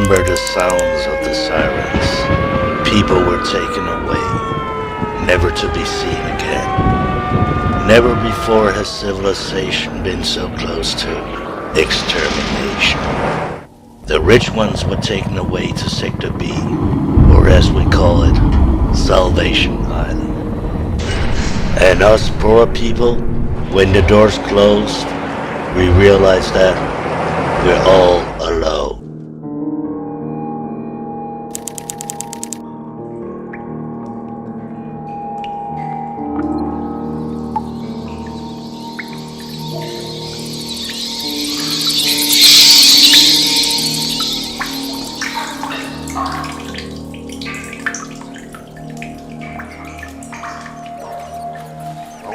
remember the sounds of the sirens. People were taken away, never to be seen again. Never before has civilization been so close to extermination. The rich ones were taken away to Sector B, or as we call it, Salvation Island. And us poor people, when the doors closed, we realized that we're all alone.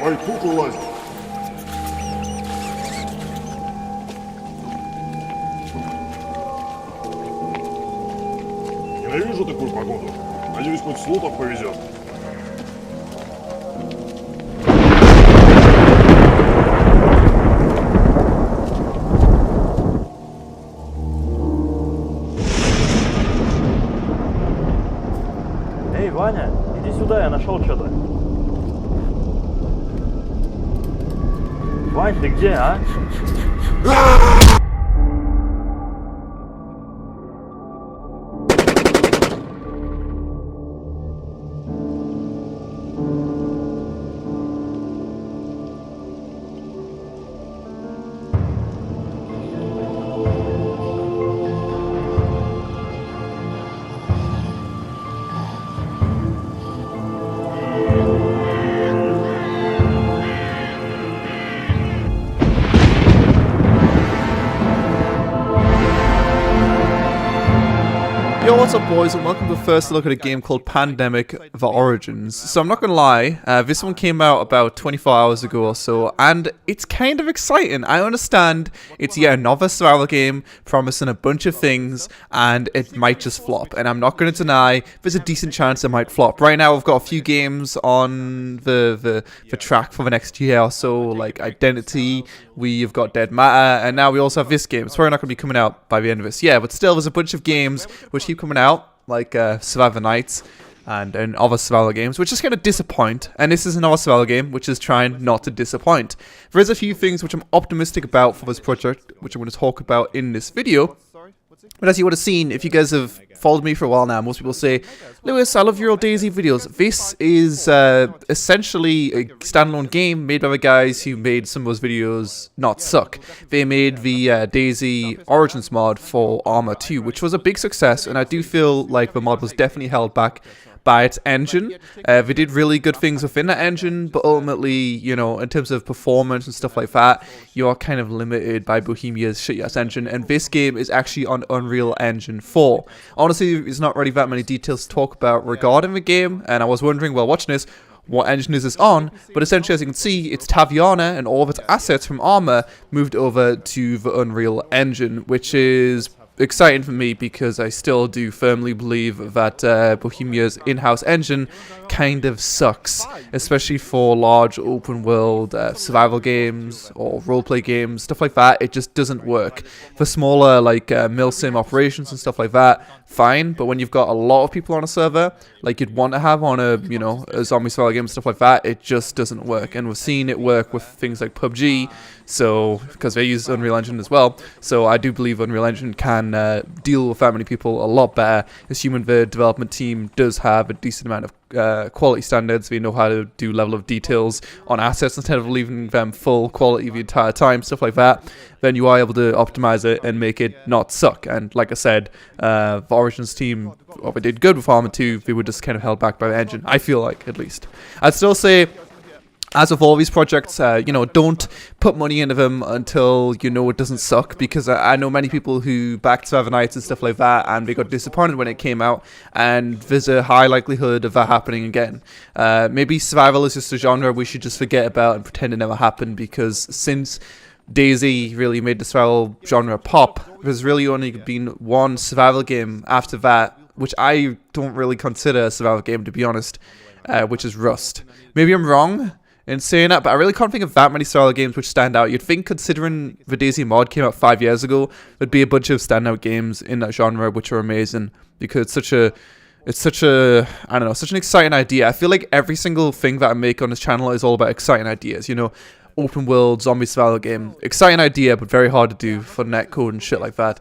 Давай тут улазим. Ненавижу такую погоду. Надеюсь, хоть с лутом повезет. Эй, Ваня, иди сюда, я нашел что-то. Вань, ты где, а? Yo, what's up boys, and welcome to the first look at a game called Pandemik: The Origins. So I'm not gonna lie, this one came out about 24 hours ago or so, and it's kind of exciting. I understand it's yet another survival game promising a bunch of things, and it might just flop. And I'm not gonna deny there's a decent chance it might flop. Right now, I've got a few games on the track for the next year or so, like Identity. We've got Dead Matter, and now we also have this game. It's probably not going to be coming out by the end of this year, but still, there's a bunch of games which keep coming out, like Survivor Nights and other survival games, which is going to disappoint. And this is another survival game which is trying not to disappoint. There is a few things which I'm optimistic about for this project, which I'm going to talk about in this video. But as you would have seen, if you guys have followed me for a while now, most people say, Lewis, I love your old DayZ videos. This is essentially a standalone game made by the guys who made some of those videos not suck. They made the DayZ Origins mod for Arma 2, which was a big success, and I do feel like the mod was definitely held back by its engine. They did really good things within that engine, but ultimately, you know, in terms of performance and stuff like that, you are kind of limited by Bohemia's shitty-ass engine, and this game is actually on Unreal Engine 4. Honestly, there's not really that many details to talk about regarding the game, and I was wondering while watching this, what engine is this on? But essentially, as you can see, it's Taviana and all of its assets from Arma moved over to the Unreal Engine, which is exciting for me because I still do firmly believe that Bohemia's in-house engine kind of sucks, especially for large open world survival games or roleplay games, stuff like that. It just doesn't work. For smaller like milsim operations and stuff like that, fine, but when you've got a lot of people on a server like you'd want to have on a, you know, a zombie survival game and stuff like that, it just doesn't work. And we've seen it work with things like PUBG, so because they use Unreal Engine as well. So I do believe Unreal Engine can deal with that many people a lot better, assuming the development team does have a decent amount of quality standards. They know how to do level of details on assets instead of leaving them full quality the entire time, stuff like that. Then you are able to optimize it and make it not suck. And like I said, the Origins team, well, they did good with Arma 2. They were just kind of held back by the engine, I feel like, at least. I'd still say, as with all these projects, you know, don't put money into them until you know it doesn't suck, because I know many people who backed Survivor Nights and stuff like that, and they got disappointed when it came out, and there's a high likelihood of that happening again. Maybe survival is just a genre we should just forget about and pretend it never happened, because since DayZ really made the survival genre pop, there's really only been one survival game after that, which I don't really consider a survival game, to be honest, which is Rust. Maybe I'm wrong. in saying that, but I really can't think of that many style games which stand out. You'd think, considering the DayZ mod came out 5 years ago, there'd be a bunch of standout games in that genre which are amazing, because it's such a, I don't know, such an exciting idea. I feel like every single thing that I make on this channel is all about exciting ideas, you know, open world zombie survival game, exciting idea but very hard to do for netcode and shit like that.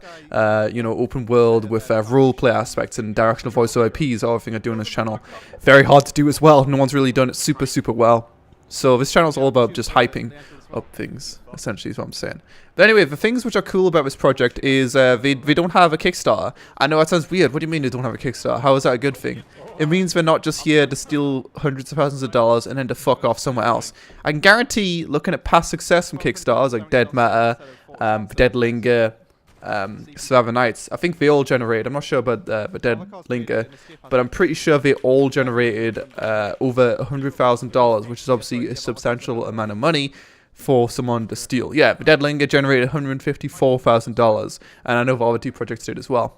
You know, open world with role play aspects and directional voice IPs, all everything I do on this channel, very hard to do as well. No one's really done it super well. So this channel is all about just hyping up things, essentially, is what I'm saying. But anyway, the things which are cool about this project is they don't have a Kickstarter. I know that sounds weird. What do you mean they don't have a Kickstarter? How is that a good thing? It means they're not just here to steal hundreds of thousands of dollars and then to fuck off somewhere else. I can guarantee, looking at past success from Kickstarters like Dead Matter, Dead Linger, Survivor Nights, I think they all generated, I'm not sure about the Dead Linger, but I'm pretty sure they all generated over $100,000, which is obviously a substantial amount of money for someone to steal. Yeah, the Dead Linger generated $154,000, and I know the other two projects did as well.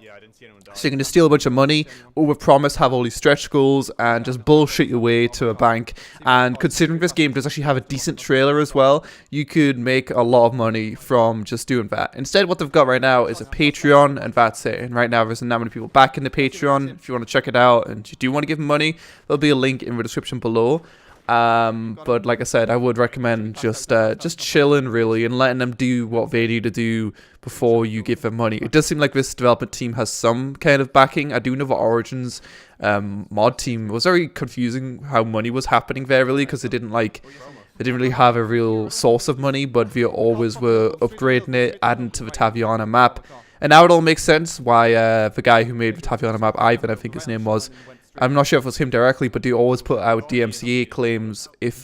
So you can just steal a bunch of money, overpromise, have all these stretch goals, and just bullshit your way to a bank. And considering this game does actually have a decent trailer as well, you could make a lot of money from just doing that. Instead, what they've got right now is a Patreon, and that's it. And right now, there's not many people back in the Patreon. If you want to check it out and you do want to give them money, there'll be a link in the description below. But like I said, I would recommend just chilling really and letting them do what they need to do before you give them money. It does seem like this development team has some kind of backing. I do know the Origins mod team was very confusing how money was happening there really, because they didn't really have a real source of money, but they always were upgrading it, adding to the Taviana map. And now it all makes sense why the guy who made the Taviana map, Ivan I think his name was, I'm not sure if it was him directly, but they always put out DMCA claims if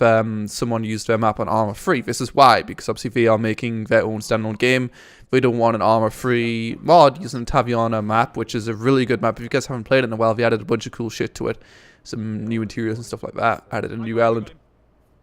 someone used their map on Armor Free. This is why, because obviously they are making their own standalone game. They don't want an Armor Free mod using the Taviana map, which is a really good map. If you guys haven't played it in a while, they added a bunch of cool shit to it. Some new interiors and stuff like that. Added a new island.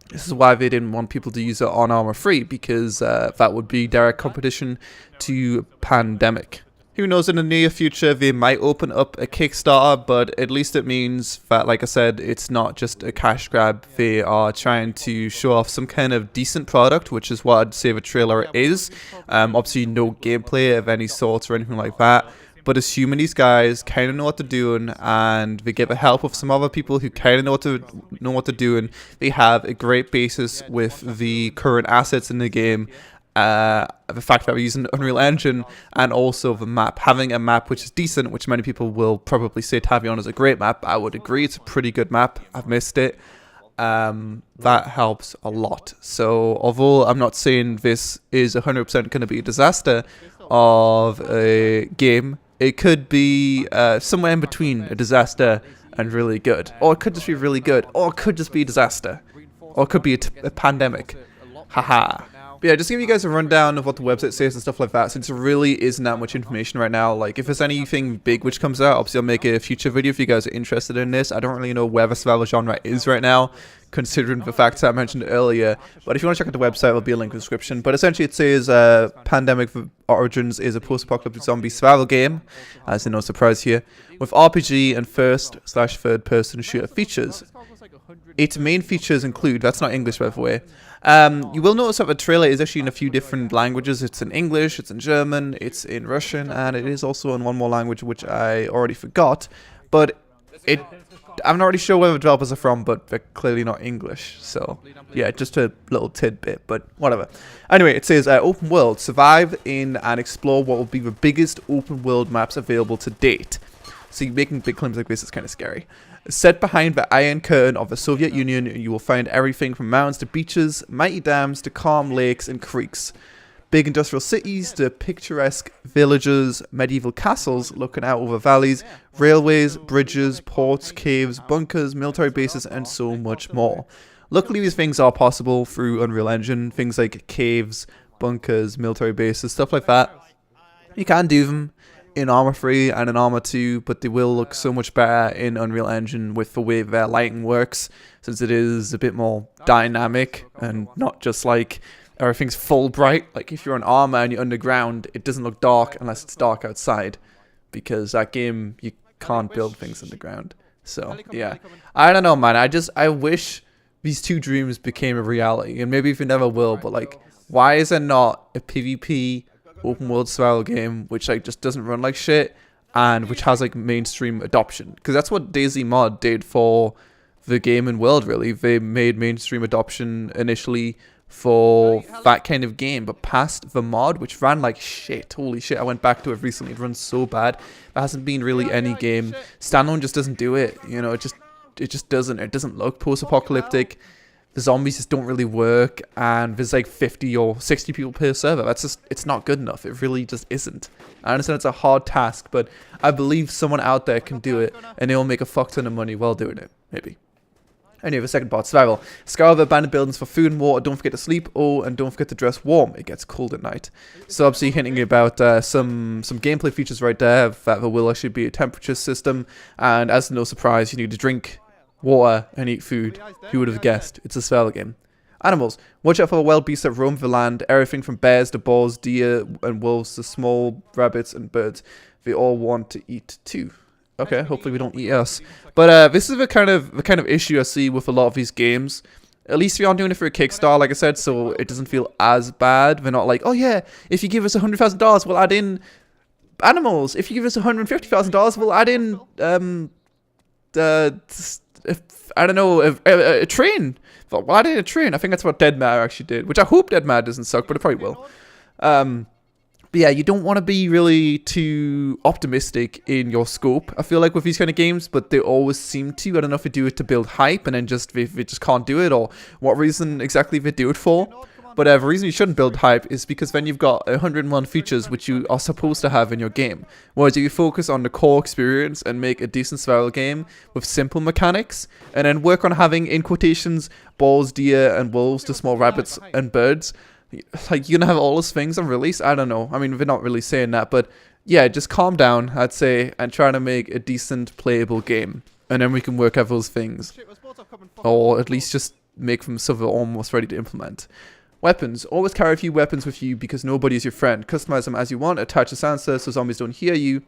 This is why they didn't want people to use it on Armor Free, because that would be direct competition to Pandemik. Who knows, in the near future they might open up a Kickstarter, but at least it means that, like I said, it's not just a cash grab. They are trying to show off some kind of decent product, which is what I'd say the trailer is. Obviously no gameplay of any sort or anything like that, but assuming these guys kind of know what they're doing and they get the help of some other people who kind of know what they're doing, they have a great basis with the current assets in the game. The fact that we're using Unreal Engine, and also the map, having a map which is decent, which many people will probably say Tavion is a great map. I would agree, it's a pretty good map. I've missed it. That helps a lot. So although I'm not saying this is 100% going to be a disaster of a game, it could be somewhere in between a disaster and really good, or it could just be really good, or it could just be a disaster, or it could be a pandemic. Haha. But yeah, just give you guys a rundown of what the website says and stuff like that, since there really isn't that much information right now. Like, if there's anything big which comes out, obviously I'll make a future video if you guys are interested in this. I don't really know where the survival genre is right now, considering the facts I mentioned earlier. But if you want to check out the website, there'll be a link in the description. But essentially it says Pandemik Origins is a post-apocalyptic zombie survival game, as in no surprise here, with RPG and first/third person shooter features. Its main features include, that's not English by the way, you will notice that the trailer is actually in a few different languages. It's in English, it's in German, it's in Russian, and it is also in one more language which I already forgot. But I'm not really sure where the developers are from, but they're clearly not English. So yeah, just a little tidbit, but whatever. Anyway, it says open world, survive in and explore what will be the biggest open world maps available to date. So making big claims like this is kind of scary. Set behind the Iron Curtain of the Soviet Union, you will find everything from mountains to beaches, mighty dams to calm lakes and creeks, big industrial cities to picturesque villages, medieval castles looking out over valleys, railways, bridges, ports, caves, bunkers, military bases, and so much more. Luckily, these things are possible through Unreal Engine, things like caves, bunkers, military bases, stuff like that. You can do them in Armor Free and in Armor 2, but they will look so much better in Unreal Engine with the way their lighting works, since it is a bit more dynamic and not just like everything's full bright. Like if you're on Armor and you're underground, it doesn't look dark unless it's dark outside, because that game you can't build things underground. So yeah, I don't know, man. I wish these two dreams became a reality, and maybe if it never will, but like, why is there not a PvP open world survival game which like just doesn't run like shit and which has like mainstream adoption? Because that's what DayZ mod did for the game and world, really. They made mainstream adoption initially for that kind of game, but past the mod, which ran like shit. Holy shit, I went back to it recently. It runs so bad. There hasn't been really any game. Standalone just doesn't do it. You know, it just doesn't. It doesn't look post-apocalyptic. The zombies just don't really work, and there's like 50 or 60 people per server. That's just, it's not good enough. It really just isn't. I understand it's a hard task, but I believe someone out there can do it, and they'll make a fuck ton of money while doing it. Maybe. Anyway, the second part, survival. Scour the abandoned buildings for food and water. Don't forget to sleep. Oh, and don't forget to dress warm. It gets cold at night. So obviously hinting about some gameplay features right there, that there will actually be a temperature system, and as no surprise, you need to drink water and eat food. Who would have guessed? It's a survival game. Animals. Watch out for wild beasts that roam the land. Everything from bears to boars, deer and wolves to small rabbits and birds. They all want to eat too. Okay, hopefully we don't eat us. But this is the kind of issue I see with a lot of these games. At least we aren't doing it for a Kickstarter, like I said, so it doesn't feel as bad. They're not like, oh yeah, if you give us $100,000, we'll add in animals. If you give us $150,000, we'll add in I don't know, a train. Well, I did a train. I think that's what Dead Mad actually did, which I hope Dead Mad doesn't suck, but it probably will. But yeah, you don't want to be really too optimistic in your scope, I feel like, with these kind of games, but they always seem to. I don't know if they do it to build hype and then they just can't do it, or what reason exactly they do it for. But the reason you shouldn't build hype is because then you've got 101 features which you are supposed to have in your game. Whereas if you focus on the core experience and make a decent survival game with simple mechanics, and then work on having, in quotations, boars, deer, and wolves to small rabbits and birds, like, you're gonna have all those things on release. I don't know. I mean, we're not really saying that, but yeah, just calm down, I'd say, and try to make a decent playable game. And then we can work out those things. Or at least just make them so they're almost ready to implement. Weapons. Always carry a few weapons with you because nobody is your friend. Customize them as you want. Attach a sensor so zombies don't hear you.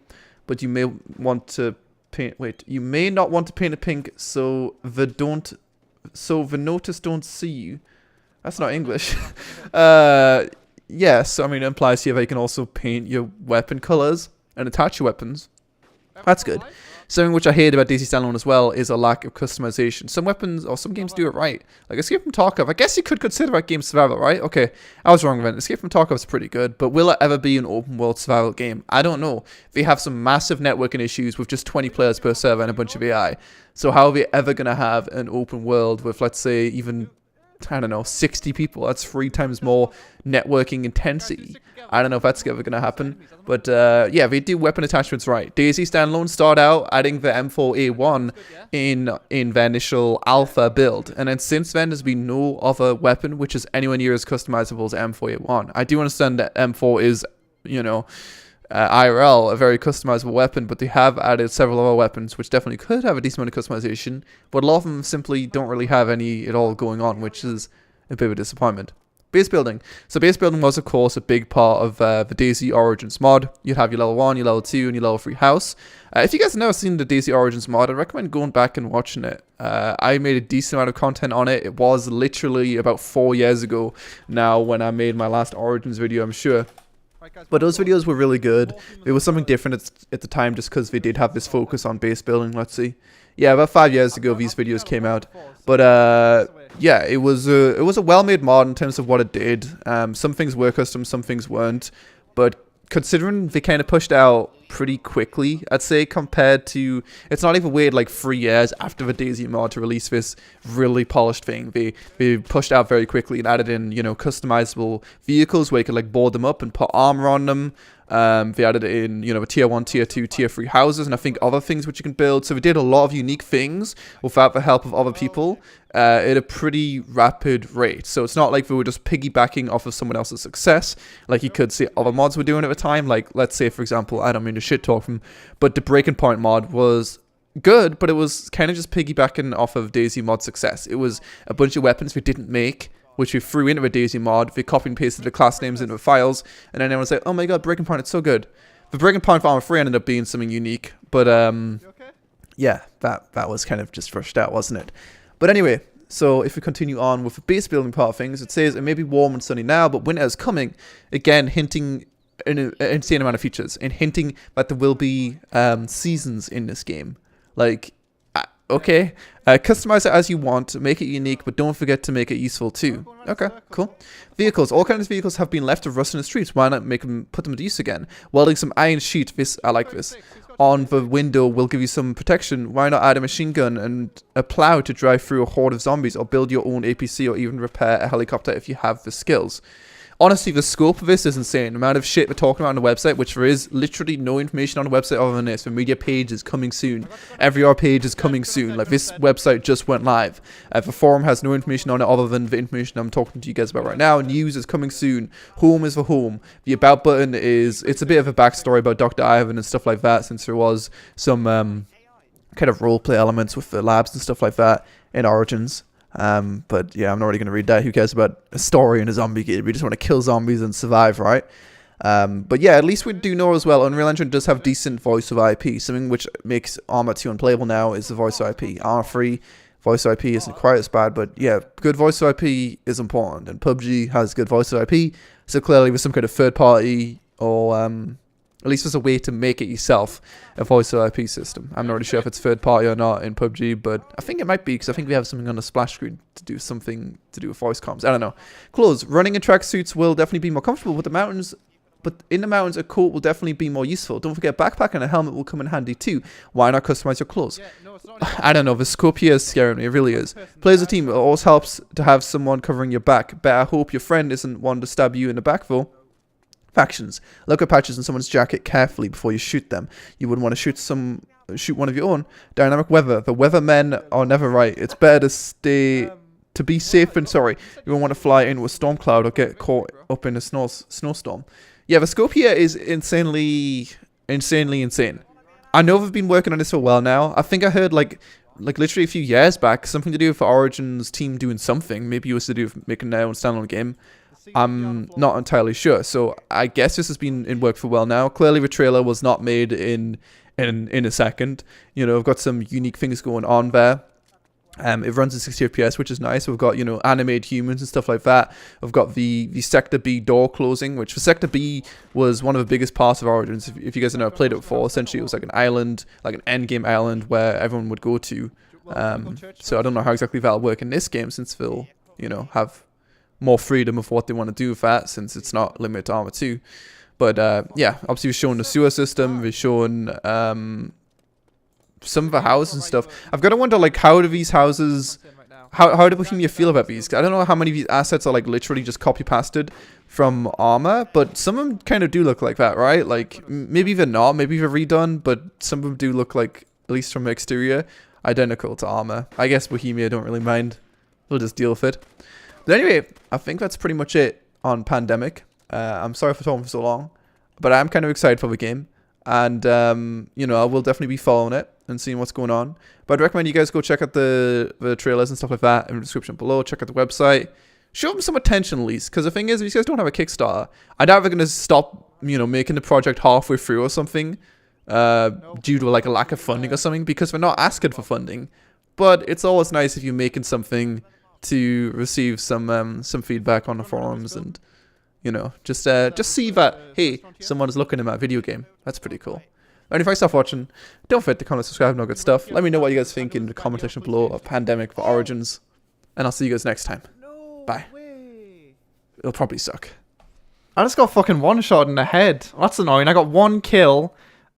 But you may want to paint... Wait. You may not want to paint it pink so the notice don't see you. That's not English. Yes, I mean, it implies here that you can also paint your weapon colors and attach your weapons. That's good. Something which I hate about DayZ Standalone as well is a lack of customization. Some weapons, or some games do it right. Like Escape from Tarkov. I guess you could consider that game survival, right? Okay, I was wrong then. Escape from Tarkov is pretty good, but will it ever be an open world survival game? I don't know. They have some massive networking issues with just 20 players per server and a bunch of AI. So how are they ever going to have an open world with, let's say, even... I don't know, 60 people. That's 3 times more networking intensity. I don't know if that's ever going to happen. But yeah, they do weapon attachments right. DayZ Standalone start out adding the M4A1 in the initial alpha build. And then since then, there's been no other weapon which is anywhere near as customizable as M4A1. I do understand that M4 is, you know... IRL, a very customizable weapon, but they have added several other weapons which definitely could have a decent amount of customization, but a lot of them simply don't really have any at all going on, which is a bit of a disappointment. Base building. So base building was, of course, a big part of the DayZ Origins mod. You'd have your level 1, your level 2, and your level 3 house. If you guys have never seen the DayZ Origins mod, I'd recommend going back and watching it. I made a decent amount of content on it. It was literally about 4 years ago now when I made my last Origins video, I'm sure. But those videos were really good. It was something different at the time just because they did have this focus on base building, let's see. Yeah, about 5 years ago these videos came out. But yeah, it was a well-made mod in terms of what it did. Some things were custom, some things weren't. But considering they kind of pushed out pretty quickly, I'd say, compared to... It's not even waited like 3 years after the DayZ mod to release this really polished thing. They pushed out very quickly and added in, you know, customizable vehicles where you could like board them up and put armor on them. They added in, you know, tier 1, tier 2, tier 3 houses, and I think other things which you can build. So they did a lot of unique things without the help of other people at a pretty rapid rate. So it's not like they were just piggybacking off of someone else's success, like you could see other mods were doing at the time. Like, let's say, for example, I don't mean to shit talk them, but the Breaking Point mod was good, but it was kind of just piggybacking off of DayZ mod success. It was a bunch of weapons we didn't make, which we threw into a DayZ mod. We copied and pasted the class names into the files, and then everyone's like, oh my god, Breaking Point, it's so good. The Breaking Point for Armor 3 ended up being something unique, but yeah, that was kind of just rushed out, wasn't it? But anyway, So if we continue on with the base building part of things, it says it may be warm and sunny now, but winter is coming. Again, hinting an insane amount of features and hinting that there will be seasons in this game. Like, okay, customize it as you want, make it unique, but don't forget to make it useful too. Okay, cool. Vehicles. All kinds of vehicles have been left to rust in the streets. Why not put them to use again? Welding some iron sheet. I like this. On the window will give you some protection. Why not add a machine gun and a plow to drive through a horde of zombies, or build your own APC, or even repair a helicopter if you have the skills? Honestly, the scope of this is insane. The amount of shit we're talking about on the website, which there is literally no information on the website other than this. The media page is coming soon. Every other page is coming soon. Like, this website just went live. The forum has no information on it other than the information I'm talking to you guys about right now. News is coming soon. Home is for home. The about button is, it's a bit of a backstory about Dr. Ivan and stuff like that, since there was some kind of roleplay elements with the labs and stuff like that in Origins. But yeah, I'm not really going to read that. Who cares about a story in a zombie game? We just want to kill zombies and survive, right? But yeah, at least we do know as well, Unreal Engine does have decent voice over IP. Something which makes Arma 2 unplayable now is the voice over IP. Arma 3 voice over IP isn't quite as bad, but yeah, good voice over IP is important. And PUBG has good voice over IP, so clearly with some kind of third party, or at least there's a way to make it yourself, a voice over IP system. I'm not really sure if it's third party or not in PUBG, but I think it might be, because I think we have something on the splash screen to do something to do with voice comms. I don't know. Clothes. Running in tracksuits will definitely be more comfortable with the mountains, but in the mountains, a coat will definitely be more useful. Don't forget, backpack and a helmet will come in handy too. Why not customize your clothes? I don't know. The scope here is scaring me. It really is. Play as a team. It always helps to have someone covering your back. Better hope your friend isn't one to stab you in the back, though. Factions. Look at patches in someone's jacket carefully before you shoot them. You wouldn't want to shoot one of your own. Dynamic weather. The weathermen are never right. It's better to be safe than sorry. You won't want to fly in with storm cloud or get caught up in a snowstorm. Yeah, the scope here is insanely insane. I know they've been working on this for a while now. I think I heard like literally a few years back, something to do with the Origins team doing something. Maybe it was to do with making their own standalone game. I'm not entirely sure. So I guess this has been in work for a while now. Clearly the trailer was not made in a second. You know, I've got some unique things going on there. It runs at 60 FPS, which is nice. We've got, you know, animated humans and stuff like that. We've got the Sector B door closing, which for Sector B was one of the biggest parts of Origins. If you guys have never played it before, essentially it was like an island, like an endgame island where everyone would go to. So I don't know how exactly that'll work in this game, since they'll, you know, have more freedom of what they want to do with that, since it's not limited to Arma 2. But yeah, obviously we're showing the sewer system, we're showing some of the houses and stuff. I've got to wonder, like, how do these houses, how do Bohemia feel about these? I don't know how many of these assets are like literally just copy pasted from Arma, but some of them kind of do look like that, right? Like, maybe they're not, maybe they're redone, but some of them do look like, at least from the exterior, identical to Arma. I guess Bohemia don't really mind. We'll just deal with it. But anyway, I think that's pretty much it on Pandemic. I'm sorry for talking for so long, but I'm kind of excited for the game. And, you know, I will definitely be following it and seeing what's going on. But I'd recommend you guys go check out the trailers and stuff like that in the description below. Check out the website. Show them some attention at least. Because the thing is, if you guys don't have a Kickstarter, I doubt they're going to stop, you know, making the project halfway through or something. Due to, like, a lack of funding or something. Because they're not asking for funding. But it's always nice if you're making something to receive some feedback on the forums, and you know, just see that, hey, someone's looking at my video game. That's pretty cool. And if I stop watching, don't forget to comment, subscribe, and all good stuff. Let me know what you guys think in the comment section below of Pandemic for Origins, and I'll see you guys next time. Bye. It'll probably suck. I just got fucking one shot in the head. That's annoying. I got one kill